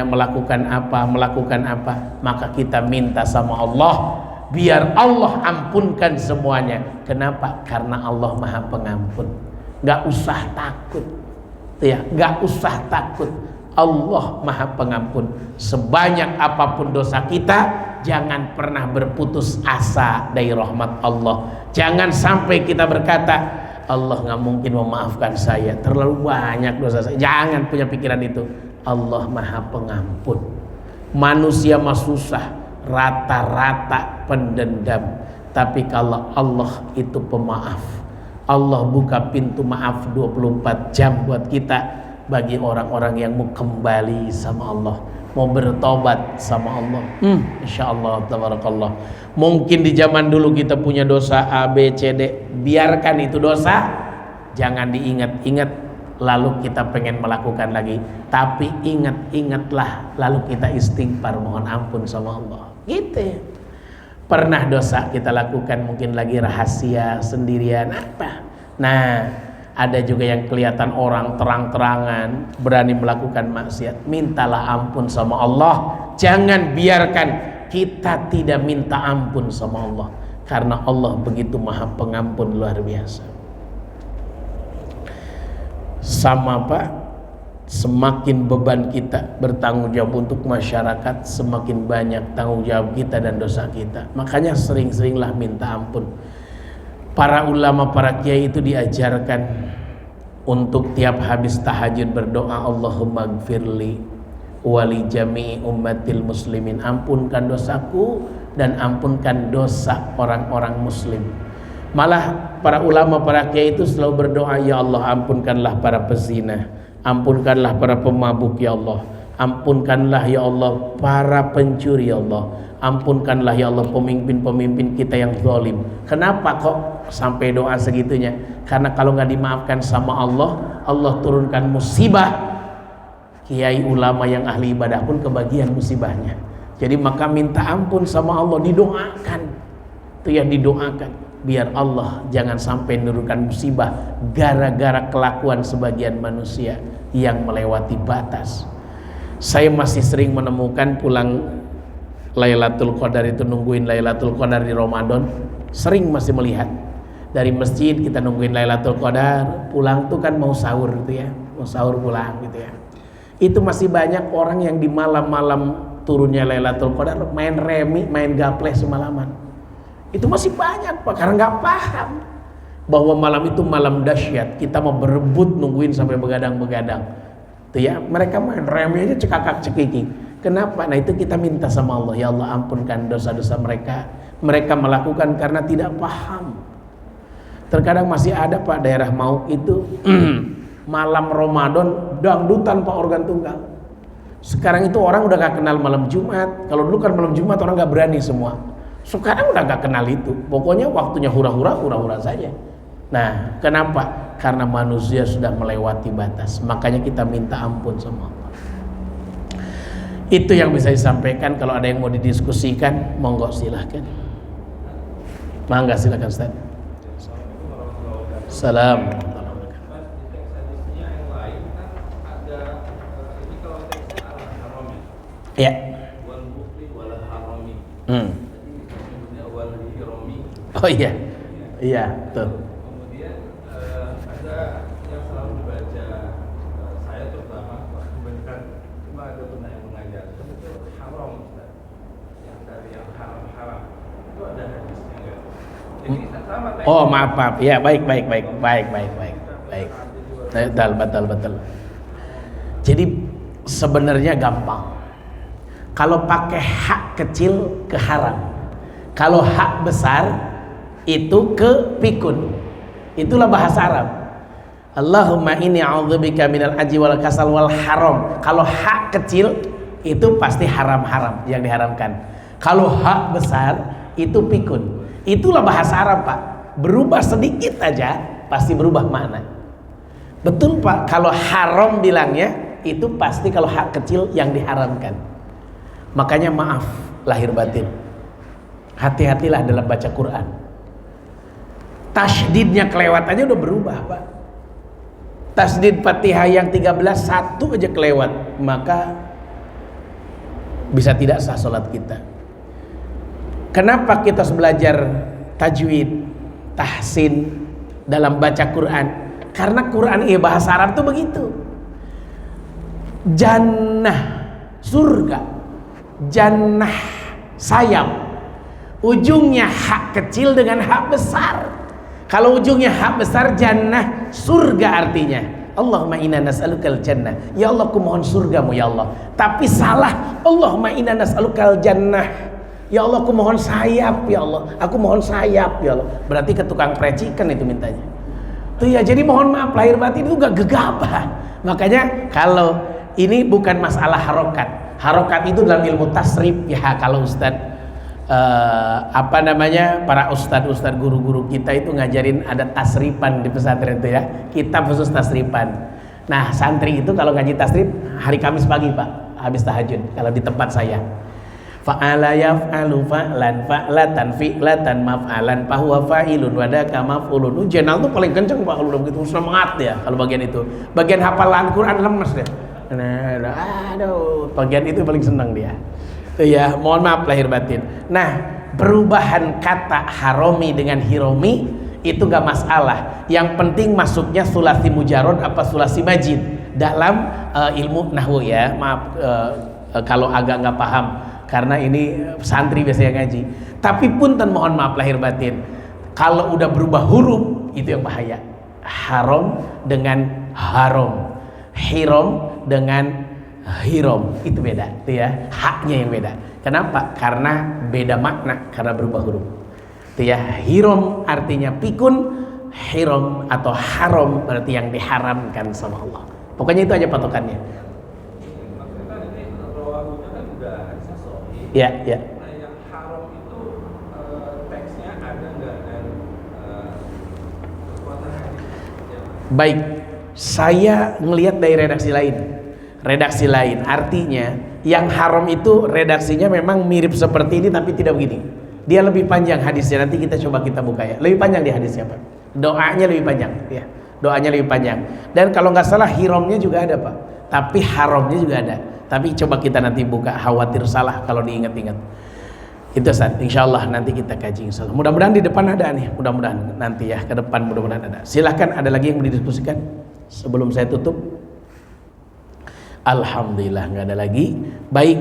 melakukan apa, maka kita minta sama Allah biar Allah ampunkan semuanya. Kenapa? Karena Allah Maha Pengampun. Gak usah takut ya, gak usah takut. Allah Maha Pengampun. Sebanyak apapun dosa kita, jangan pernah berputus asa dari rahmat Allah. Jangan sampai kita berkata, Allah gak mungkin memaafkan saya, terlalu banyak dosa saya. Jangan punya pikiran itu. Allah Maha Pengampun. Manusia mah susah, rata-rata pendendam. Tapi kalau Allah itu pemaaf, Allah buka pintu maaf 24 jam buat kita. Bagi orang-orang yang mau kembali sama Allah, mau bertobat sama Allah, insya Allah tabarakallah. Mungkin di zaman dulu kita punya dosa A, B, C, D, biarkan itu dosa, jangan diingat-ingat lalu kita pengen melakukan lagi. Tapi ingat-ingatlah lalu kita istighfar, mohon ampun sama Allah. Gitu ya. Pernah dosa kita lakukan mungkin lagi rahasia sendirian apa. Nah, ada juga yang kelihatan orang terang-terangan berani melakukan maksiat. Mintalah ampun sama Allah. Jangan biarkan kita tidak minta ampun sama Allah, karena Allah begitu maha pengampun luar biasa. Sama Pak, semakin beban kita bertanggung jawab untuk masyarakat, semakin banyak tanggung jawab kita dan dosa kita. Makanya sering-seringlah minta ampun. Para ulama, para kiai itu diajarkan untuk tiap habis tahajud berdoa, Allahumma gfirli wali jami'i ummatil muslimin, ampunkan dosaku dan ampunkan dosa orang-orang muslim. Malah para ulama, para kiai itu selalu berdoa, ya Allah ampunkanlah para pezina, ampunkanlah para pemabuk ya Allah, ampunkanlah ya Allah para pencuri ya Allah, ampunkanlah ya Allah pemimpin-pemimpin kita yang zalim. Kenapa kok sampai doa segitunya? Karena kalau nggak dimaafkan sama Allah, Allah turunkan musibah. Kiai ulama yang ahli ibadah pun kebagian musibahnya. Jadi maka minta ampun sama Allah, didoakan. Itu yang didoakan, biar Allah jangan sampai menurunkan musibah gara-gara kelakuan sebagian manusia yang melewati batas. Saya masih sering menemukan pulang Lailatul Qadar itu, nungguin Lailatul Qadar di Ramadan, sering masih melihat dari masjid kita nungguin Lailatul Qadar, pulang tuh kan mau sahur gitu ya, mau sahur pulang gitu ya. Itu masih banyak orang yang di malam-malam turunnya Lailatul Qadar main remi, main gaple semalaman. Itu masih banyak Pak, karena nggak paham bahwa malam itu malam dahsyat, kita mau berebut nungguin sampai begadang-begadang. Tuh ya, mereka main remi aja cekakak-cekiki. Kenapa? Nah itu kita minta sama Allah, ya Allah ampunkan dosa-dosa mereka. Mereka melakukan karena tidak paham. Terkadang masih ada Pak daerah Mauk itu malam Ramadan dangdutan Pak, organ tunggal. Sekarang itu orang udah gak kenal malam Jumat. Kalau dulu kan malam Jumat orang gak berani semua. Sekarang udah gak kenal itu. Pokoknya waktunya hura-hura, hura-hura saja. Nah kenapa? Karena manusia sudah melewati batas. Makanya kita minta ampun sama Allah. Itu yang bisa disampaikan. Kalau ada yang mau didiskusikan, monggo silahkan. Mangga silahkan Ustaz. Salam. Ya. Oh iya, iya betul. Kemudian ada yang selalu dibaca saya terutama kebanyakan cuma ada pernah yang mengajar itu haram, yang dari yang haram itu ada hadisnya nggak? Jadi sama. Oh maaf, ya baik. Betul. Jadi sebenarnya gampang. Kalau pakai hak kecil ke haram, kalau hak besar itu ke pikun. Itulah bahasa Arab. Allahumma inni a'udzubika minal ajzi wal kasal wal haram. Kalau hak kecil itu pasti haram-haram yang diharamkan. Kalau hak besar itu pikun. Itulah bahasa Arab Pak. Berubah sedikit aja pasti berubah makna. Betul Pak, kalau haram bilangnya itu pasti kalau hak kecil yang diharamkan. Makanya maaf lahir batin, hati-hatilah dalam baca Quran. Tasdidnya kelewat aja udah berubah Pak. Tasdid Fatihah yang 13 satu aja kelewat, maka bisa tidak sah sholat kita. Kenapa kita harus belajar tajwid, tahsin dalam baca Quran? Karena Quran bahasa Arab tuh begitu. Jannah surga, jannah sayap, ujungnya hak kecil dengan hak besar. Kalau ujungnya hak besar, jannah surga artinya. Allahumma inna nas'alukal jannah, ya Allah aku mohon surgamu ya Allah. Tapi salah, Allahumma inna nas'alukal jannah, ya Allah aku mohon sayap ya Allah, aku mohon sayap ya Allah. Berarti ke tukang precikan itu mintanya. Tuh ya, jadi mohon maaf lahir batin itu gak gegabah. Makanya kalau ini bukan masalah harokat. Harokat itu dalam ilmu tasrif ya. Kalau Ustadz para ustadz guru-guru kita itu ngajarin ada tasrifan di pesantren itu ya, kitab khusus tasrifan. Nah santri itu kalau ngaji tasrif hari Kamis pagi Pak, habis tahajud kalau di tempat saya. Fa'ala yaf'alu fa'lan fa'latan fi'latan maf'alan fahuwa fa'ilun wadaka maf'ulun. Jenal tuh paling kenceng Pak kalau begitu, semangat ya kalau bagian itu. Bagian hafalan Quran lemes deh. Nah, aduh, bagian itu paling senang dia. Tuh ya, mohon maaf lahir batin. Nah, perubahan kata haromi dengan hiromi itu gak masalah. Yang penting masuknya sulasi mujarod apa sulasi majid dalam ilmu nahwu ya. Maaf kalau agak nggak paham karena ini santri biasanya ngaji. Tapi punten mohon maaf lahir batin, kalau udah berubah huruf itu yang bahaya. Haram dengan haram, hiram dengan hiram, itu beda tuh ya, haknya yang beda. Kenapa? Karena beda makna karena berubah huruf tuh ya. Hiram artinya pikun, hiram atau haram berarti yang diharamkan sama Allah. Pokoknya itu aja patokannya. Ya, ya. Nah, yang haram itu teksnya ada nggak dan kekuatan hadisnya? Baik, saya ngelihat dari redaksi lain. Redaksi lain artinya yang haram itu redaksinya memang mirip seperti ini tapi tidak begini. Dia lebih panjang hadisnya, nanti kita coba kita buka ya. Lebih panjang di hadisnya Pak. Doanya lebih panjang ya. Doanya lebih panjang. Dan kalau nggak salah hiramnya juga ada Pak. Tapi haramnya juga ada. Tapi coba kita nanti buka, khawatir salah kalau diingat-ingat. Itu Ustaz, insyaallah nanti kita kaji insyaallah. Mudah-mudahan di depan ada nih, mudah-mudahan nanti ya ke depan mudah-mudahan ada. Silahkan, ada lagi yang mau didiskusikan sebelum saya tutup? Alhamdulillah nggak ada lagi. Baik,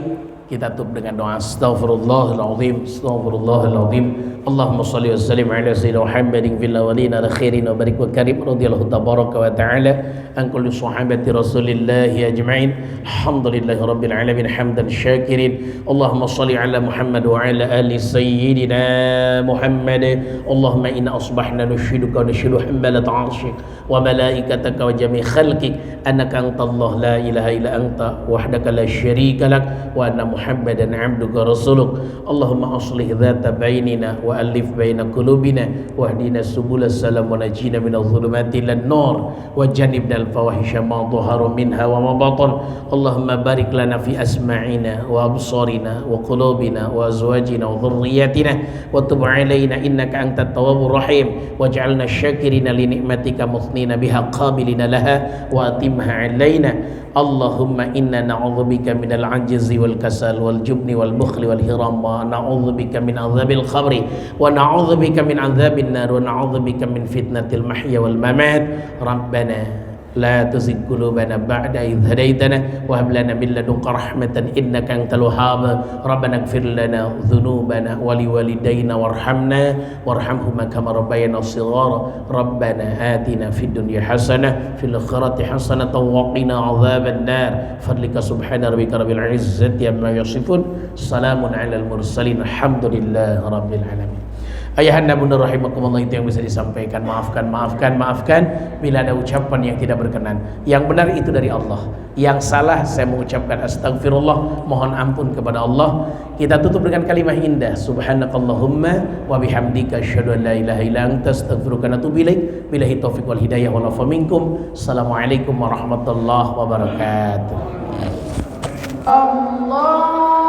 kita tutup dengan doa astaghfirullahaladzim, astaghfirullahaladzim. Allahumma salli wa sallim ala sayyidina Muhammadin fil awwalin wal akhirin wa barik wa karim radhiyallahu tabaraka wa ta'ala an kulli sahabati Rasulillah ajma'in. Alhamdulillahi rabbil alamin hamdan syakirin. Allahumma salli ala Muhammad wa ala ali sayyidina Muhammad. Allahumma inna asbahna nushiduka wa nushidu hambalat 'arsyik wa malaikataka wa jami' khalqik annaka antallah la ilaha illa anta wahdaka la syarika lak wa anna Muhammadan 'abduka rasuluk. Allahumma aslih dhata bainina wa alif baina qulubina wahdina subulas salam wa najina minadh dhulumati ilan nur wa janibna al fawahisha ma dhahara minha wa ma batan. Allahumma barik lana fi asma'ina wa absarina wa qulubina wa azwajina wa dhurriyyatina wa tub alaina innaka antat tawwabur rahim waj'alna syakirina li ni'matika muthnina biha qabilina laha wa atimha alaina. Allahumma inna na'udzubika minal ajzi wal kasal wal jubni wal bukhli wal hiram wa na'udzubika min adzabil qabri wa na'udzubika min adzabin nar wa na'udzubika min fitnatil mahya wal mamat. Rabbana la tuzigh qulubana ba'da idh hadaytana wa hab lana min ladunka rahmatan innaka antal wahhab. Rabbana ighfir lana dhunubana wa liwalidayna warhamna warhamhuma kama rabbayana shighara. Rabbana atina fid dunya hasanah fil akhirati hasanah wa qina adzaban nar. Fadlika subhana rabbika rabbil izzati amma yasifun. Salamun alal mursalin. Alhamdulillahi rabbil alamin. Ayahanda bunda rahimakumullah, itu yang bisa disampaikan. Maafkan bila ada ucapan yang tidak berkenan. Yang benar itu dari Allah, yang salah saya mengucapkan astagfirullah, mohon ampun kepada Allah. Kita tutup dengan kalimat indah, subhanakallahumma wa bihamdika asyhadu an la ilaha illa anta astaghfiruka wa atubu ilaik. Billahi taufiq wal hidayah wal afa minkum. Assalamualaikum warahmatullahi wabarakatuh. Allah